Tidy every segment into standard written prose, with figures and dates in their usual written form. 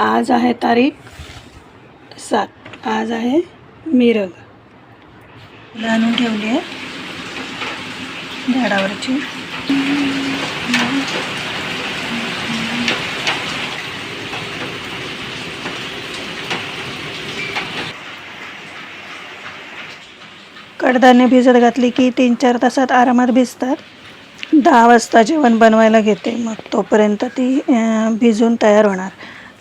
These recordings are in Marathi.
आज आहे तारीख 7. आज आहे मिरग. फुलं आणून ठेवली आहे झाडावरची. कडधान्य भिजत घातली की 3-4 तासात आरामात भिजतात. 10 वाजता जेवण बनवायला घेते, मग तोपर्यंत ती भिजून तयार होणार.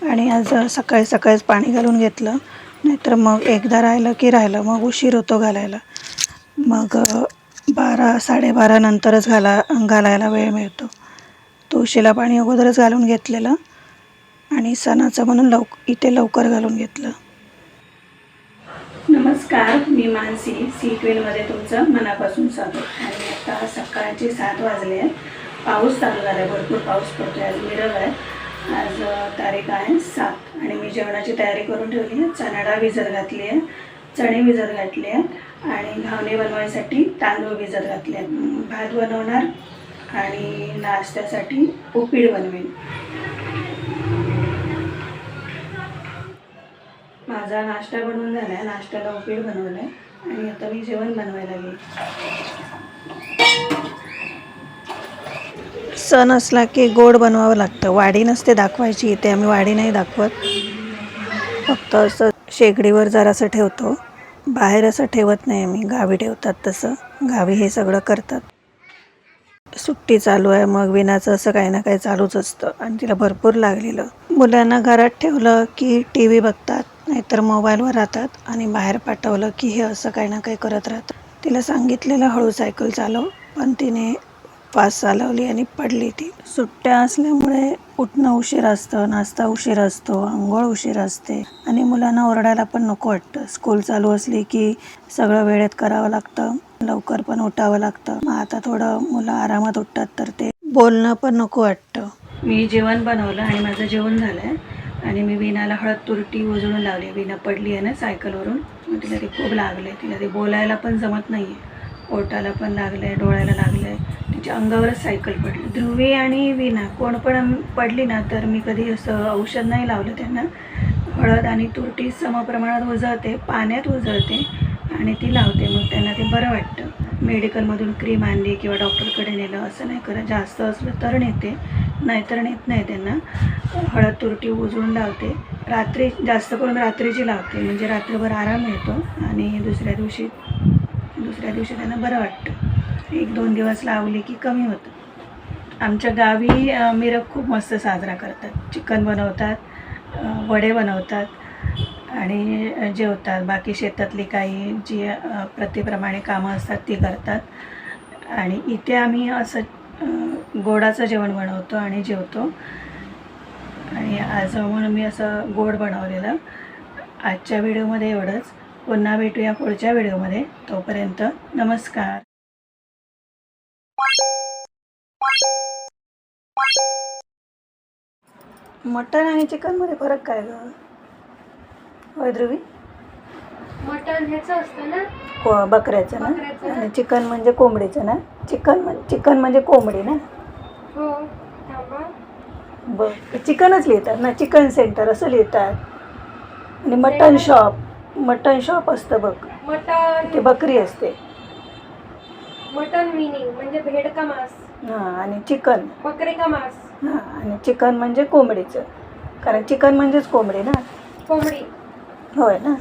आणि आज सकाळी सकाळीच पाणी घालून घेतलं, नाहीतर मग एकदा राहिलं की राहिलं, मग उशीर होतो घालायला. मग 12-12:30 नंतरच घालायला वेळ मिळतो. तुळशीला पाणी अगोदरच घालून घेतलेलं आणि सणाचं म्हणून इथे लवकर घालून घेतलं. नमस्कार, मी मानसी. सीक्वेलमध्ये तुमचं मनापासून स्वागत. आणि आता सकाळचे 7 वाजले आहेत. पाऊस चालू झाला आहे, भरपूर पाऊस पडतो आहे. आज मिरग आहे. आज तारीख आहे 7 आणि मी जेवणाची तयारी करून ठेवली आहे. चणा डाळ भिजत घातली आहे, चणे भिजत घातले आहेत आणि घावणे बनवायसाठी तांदूळ भिजत घातले आहेत. भात बनवणार आणि नाश्त्यासाठी उपीट बनवेन. माझा नाश्ता बनवून झाला आहे. नाश्त्याला उपीट बनवलं आहे आणि आता मी जेवण बनवायला लागेल. सण असला की गोड बनवावं लागतं. वाडी नसते दाखवायची, इथे आम्ही वाडी नाही दाखवत. फक्त असं शेगडीवर जरासं ठेवतो, बाहेर असं ठेवत नाही आम्ही. गावी ठेवतात तसं, गावी हे सगळं करतात. सुट्टी चालू आहे, मग विनाचं असं काही ना काही चालूच असतं आणि तिला भरपूर लागलेलं. मुलांना घरात ठेवलं की TV बघतात, नाहीतर मोबाईलवर राहतात आणि बाहेर पाठवलं की हे असं काही ना काही करत राहतात. तिला सांगितलेलं हळू सायकल चालव, पण तिने फास्ट चालवली आणि पडली. ती सुट्ट्या असल्यामुळे उठणं उशीर असतं, नाश्ता उशीर असतो, आंघोळ उशीर असते आणि मुलांना ओरडायला पण नको वाटतं. स्कूल चालू असली की सगळं वेळेत करावं लागतं, लवकर पण उठावं लागतं. मग आता थोडं मुलं आरामात उठतात तर ते बोलणं पण नको वाटतं. मी जेवण बनवलं आणि माझं जेवण झालं आहे आणि मी विनाला हळद तुरटी उजळून लावली. विना पडली आहे ना सायकलवरून, मग तिला ते खूप लागले. तिला ते बोलायला पण जमत नाही आहे. पोटाला पण लागलं आहे, डोळ्याला लागलं आहे. तिच्या अंगावरच सायकल पडली. ध्रुवी आणि विना कोण पण पडली ना तर मी कधी असं औषध नाही लावलं त्यांना. हळद आणि तुरटी समप्रमाणात उजळते, पाण्यात उजळते आणि ती लावते. मग त्यांना ते बरं वाटतं. मेडिकलमधून क्रीम आणली किंवा डॉक्टरकडे नेलं असं नाही करत. जास्त असलं तर नेते, नाहीतर नेत नाही त्यांना. हळद तुरटी उजळून लावते. रात्री जास्त करून रात्रीची लावते, म्हणजे रात्रभर आराम मिळतो आणि दुसऱ्या दिवशी त्यांना बरं वाटतं. 1-2 दिवस लावली की कमी होतं. आमच्या गावी मिरग खूप मस्त साजरा करतात. चिकन बनवतात, वडे बनवतात आणि जेवतात. बाकी शेतातली काही जी प्रथेप्रमाणे कामं असतात ती करतात. आणि इथे आम्ही असं गोडाचं जेवण बनवतो आणि जेवतो. आणि आज म्हणून मी असं गोड बनवलेलं. आजच्या व्हिडिओमध्ये एवढंच. पुन्हा भेटूया पुढच्या व्हिडिओमध्ये. तोपर्यंत नमस्कार. मटण आणि चिकनमध्ये फरक काय गं? होय ध्रुवी? मटण ह्याचं असतं ना, बकऱ्याचं ना, आणि चिकन म्हणजे कोंबडीचं ना. चिकन म्हणजे कोंबडी ना. हो. थांबा. बघ, चिकनच लिहितात ना, चिकन सेंटर असं लिहितात. आणि मटण शॉप असतं बघ, मटण ते बकरी असते. मटण मिनिंग म्हणजे भेड का मांस. हां, आणि चिकन बकरे का मांस. हां, आणि चिकन म्हणजे कोंबडीचं, कारण चिकन म्हणजेच कोंबडी ना. कोंबडी. होय ना.